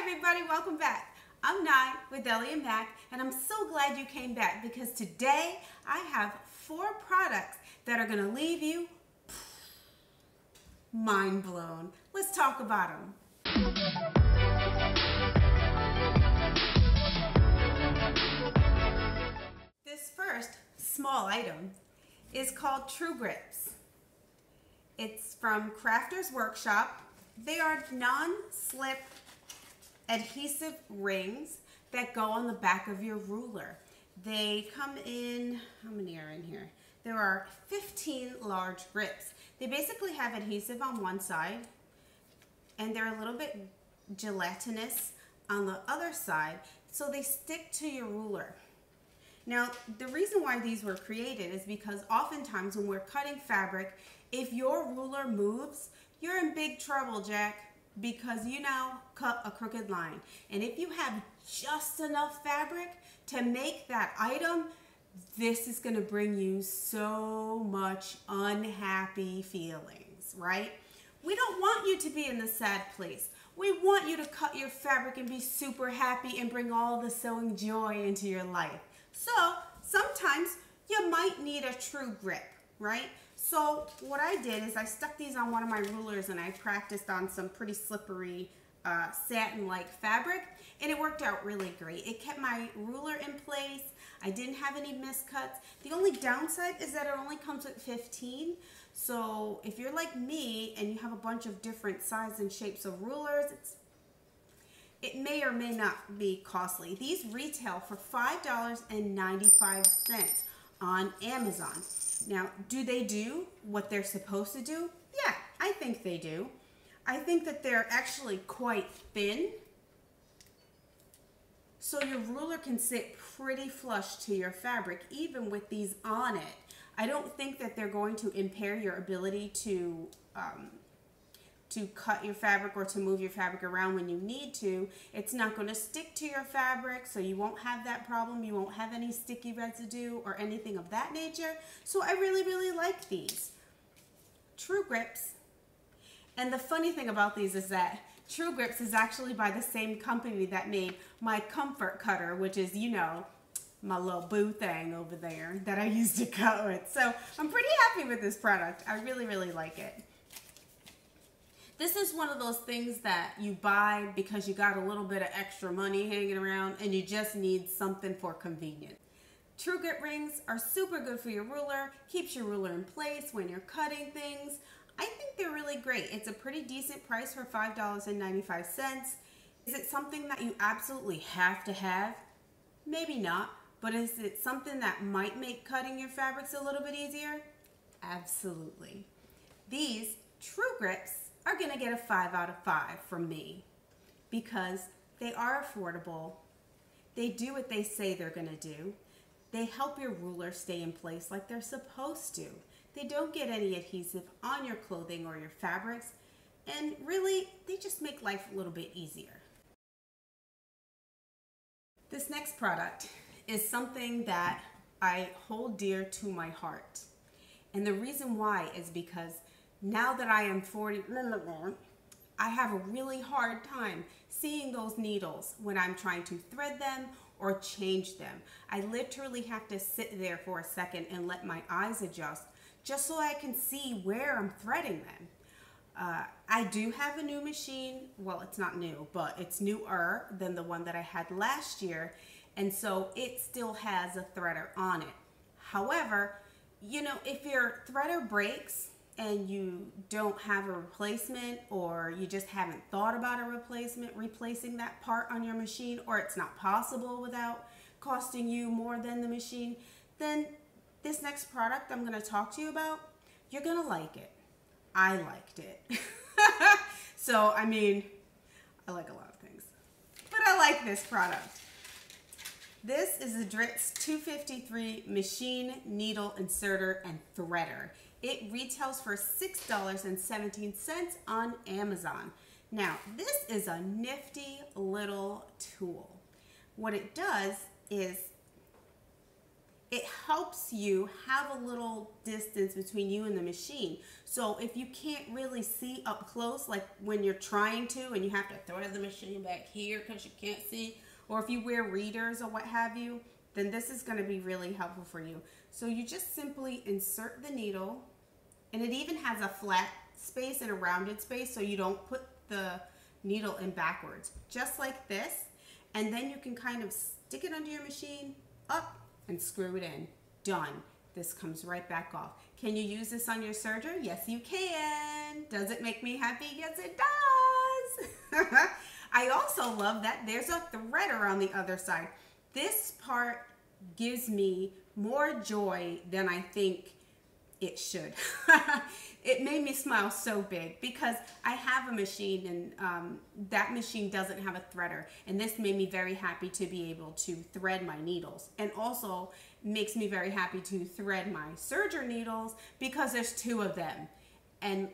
everybody, welcome back. I'm Nye with Ellie and Mac, and I'm so glad you came back because today I have 4 products that are going to leave you mind blown. Let's talk about them. This first small item is called True Grips. It's from Crafter's Workshop. They are non-slip adhesive rings that go on the back of your ruler. They come in, how many are in here? There are 15 large grips. They basically have adhesive on one side and they're a little bit gelatinous on the other side, so they stick to your ruler. Now, the reason why these were created is because oftentimes when we're cutting fabric, if your ruler moves, you're in big trouble, Jack, because you now cut a crooked line. And if you have just enough fabric to make that item, this is going to bring you so much unhappy feelings, right? We don't want you to be in the sad place. We want you to cut your fabric and be super happy and bring all the sewing joy into your life. So sometimes you might need a true grip, right? So what I did is I stuck these on one of my rulers and I practiced on some pretty slippery satin-like fabric, and it worked out really great. It kept my ruler in place. I didn't have any miscuts. The only downside is that it only comes with 15. So if you're like me and you have a bunch of different sizes and shapes of rulers, it may or may not be costly. These retail for $5.95 on Amazon. Now, do they do what they're supposed to do? Yeah, I think they do. I think that they're actually quite thin, so your ruler can sit pretty flush to your fabric even with these on it. I don't think that they're going to impair your ability to cut your fabric or to move your fabric around when you need to. It's not going to stick to your fabric, so you won't have that problem. You won't have any sticky residue or anything of that nature. So I really, really like these. True Grips. And the funny thing about these is that True Grips is actually by the same company that made my comfort cutter, which is, you know, my little boo thing over there that I used to cut with. So I'm pretty happy with this product. I really, really like it. This is one of those things that you buy because you got a little bit of extra money hanging around and you just need something for convenience. True Grip rings are super good for your ruler, keeps your ruler in place when you're cutting things. I think they're really great. It's a pretty decent price for $5.95. Is it something that you absolutely have to have? Maybe not, but is it something that might make cutting your fabrics a little bit easier? Absolutely. These True Grips are going to get a 5 out of 5 from me because they are affordable. They do what they say they're going to do. They help your ruler stay in place like they're supposed to. They don't get any adhesive on your clothing or your fabrics, and really, they just make life a little bit easier. This next product is something that I hold dear to my heart. And the reason why is because now that I am 40, I have a really hard time seeing those needles when I'm trying to thread them or change them. I literally have to sit there for a second and let my eyes adjust just so I can see where I'm threading them. I do have a new machine. Well, it's not new, but it's newer than the one that I had last year, and so it still has a threader on it. However, you know, if your threader breaks and you don't have a replacement, or you just haven't thought about replacing that part on your machine, or it's not possible without costing you more than the machine, then this next product I'm going to talk to you about, you're going to like it. I liked it. So, I mean, I like a lot of things, but I like this product. This is the Dritz 253 Machine Needle Inserter and Threader. It retails for $6.17 on Amazon. Now, this is a nifty little tool. What it does is it helps you have a little distance between you and the machine. So if you can't really see up close, like when you're trying to and you have to thread the machine back here because you can't see, or if you wear readers or what have you, then this is going to be really helpful for you. So you just simply insert the needle, and it even has a flat space and a rounded space so you don't put the needle in backwards, just like this. And then you can kind of stick it under your machine, up, and screw it in. Done. This comes right back off. Can you use this on your serger? Yes, you can. Does it make me happy? Yes, it does. I also love that there's a threader on the other side. This part gives me more joy than I think it should. It made me smile so big because I have a machine, and that machine doesn't have a threader, and this made me very happy to be able to thread my needles, and also makes me very happy to thread my serger needles because there's 2 of them, and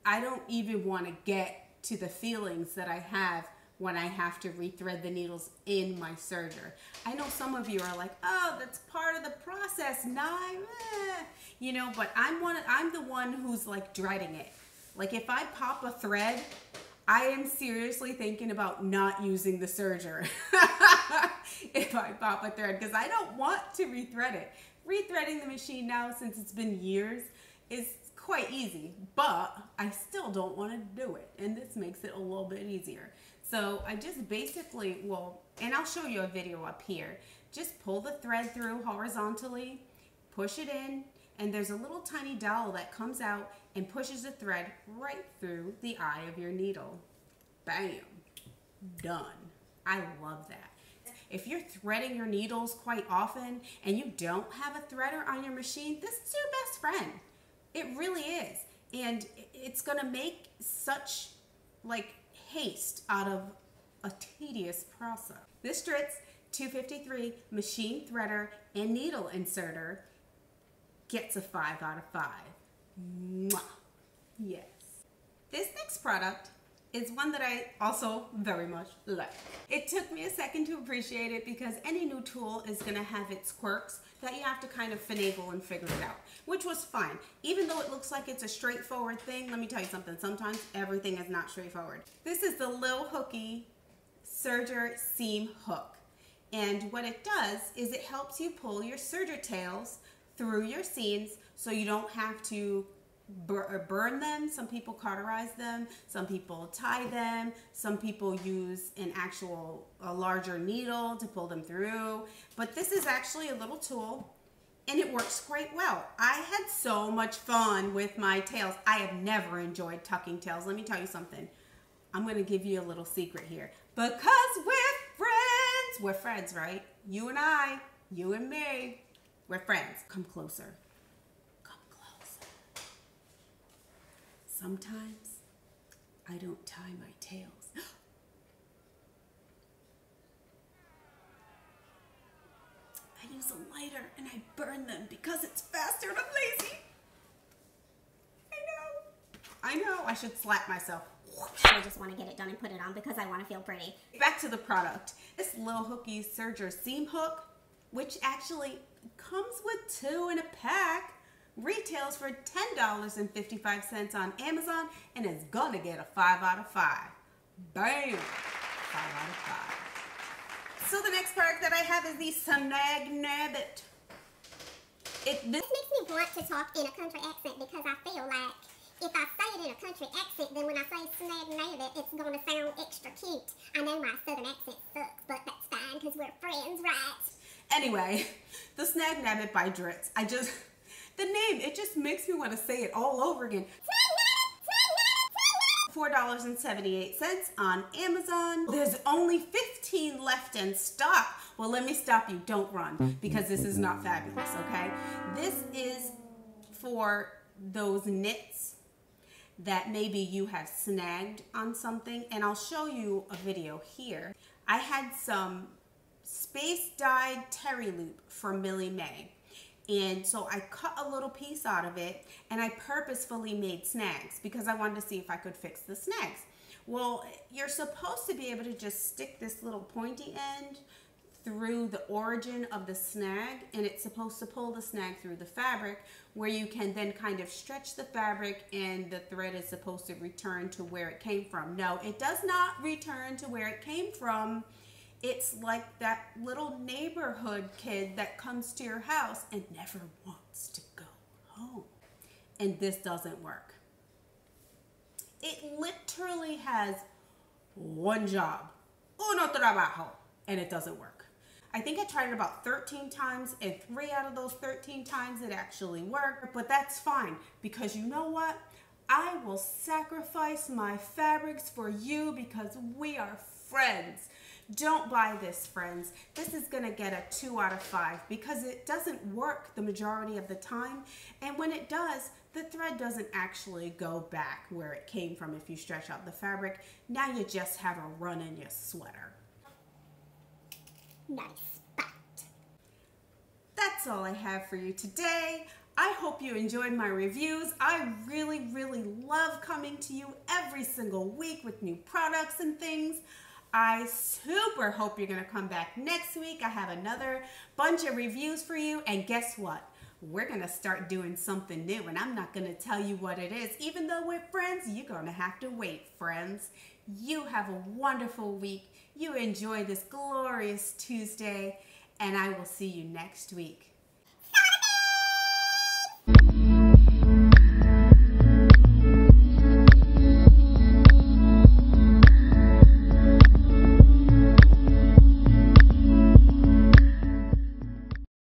I don't even want to get to the feelings that I have when I have to rethread the needles in my serger. I know some of you are like, oh, that's part of the process, you know, but I'm the one who's like dreading it. Like if I pop a thread, I am seriously thinking about not using the serger if I pop a thread, because I don't want to rethread it. Rethreading the machine now, since it's been years, is quite easy, but I still don't want to do it, and this makes it a little bit easier. So I just basically, and I'll show you a video up here, just pull the thread through horizontally, push it in, and there's a little tiny dowel that comes out and pushes the thread right through the eye of your needle. Bam, done. I love that. If you're threading your needles quite often and you don't have a threader on your machine, this is your best friend. It really is. And it's gonna make such like haste out of a tedious process. This Stritz 253 machine threader and needle inserter gets a 5 out of 5. Mwah. Yes. This next product is one that I also very much like. It took me a second to appreciate it because any new tool is gonna have its quirks that you have to kind of finagle and figure it out, which was fine. Even though it looks like it's a straightforward thing, let me tell you something, sometimes everything is not straightforward. This is the Lil Hooky Serger Seam Hook. And what it does is it helps you pull your serger tails through your seams so you don't have to burn them. Some people cauterize them, some people tie them, some people use a larger needle to pull them through. But this is actually a little tool and it works quite well. I had so much fun with my tails. I have never enjoyed tucking tails. Let me tell you something. I'm going to give you a little secret here. Because we're friends, right? You and I, you and me, we're friends. Come closer. Sometimes I don't tie my tails. I use a lighter and I burn them because it's faster and I'm lazy. I know. I should slap myself. I just want to get it done and put it on because I want to feel pretty. Back to the product. This Lil Hooky Serger Seam Hook, which actually comes with 2 in a pack, retails for $10.55 on Amazon and is gonna get a 5 out of 5. Bam! 5 out of 5. So the next product that I have is the Snag Nabbit. This makes me want to talk in a country accent because I feel like if I say it in a country accent, then when I say Snag Nabbit, it's gonna sound extra cute. I know my southern accent sucks, but that's fine because we're friends, right? Anyway, the Snag Nabbit by Dritz. The name, it just makes me want to say it all over again. $4.78 on Amazon. There's only 15 left in stock. Well, let me stop you. Don't run because this is not fabulous, okay? This is for those knits that maybe you have snagged on something, and I'll show you a video here. I had some space dyed terry loop from Millie Mae. And so I cut a little piece out of it and I purposefully made snags because I wanted to see if I could fix the snags. Well, you're supposed to be able to just stick this little pointy end through the origin of the snag, and it's supposed to pull the snag through the fabric, where you can then kind of stretch the fabric and the thread is supposed to return to where it came from. No, it does not return to where it came from. It's like that little neighborhood kid that comes to your house and never wants to go home. And this doesn't work. It literally has one job, uno trabajo, and it doesn't work. I think I tried it about 13 times, and 3 out of those 13 times it actually worked. But that's fine, because you know what? I will sacrifice my fabrics for you because we are friends. Don't buy this, friends. This is gonna get a 2 out of 5 because it doesn't work the majority of the time. And when it does, the thread doesn't actually go back where it came from if you stretch out the fabric. Now you just have a run in your sweater. Nice spot. That's all I have for you today. I hope you enjoyed my reviews. I really, really love coming to you every single week with new products and things. I super hope you're gonna come back next week. I have another bunch of reviews for you, and guess what? We're gonna start doing something new, and I'm not gonna tell you what it is. Even though we're friends, you're gonna have to wait, friends. You have a wonderful week. You enjoy this glorious Tuesday, and I will see you next week.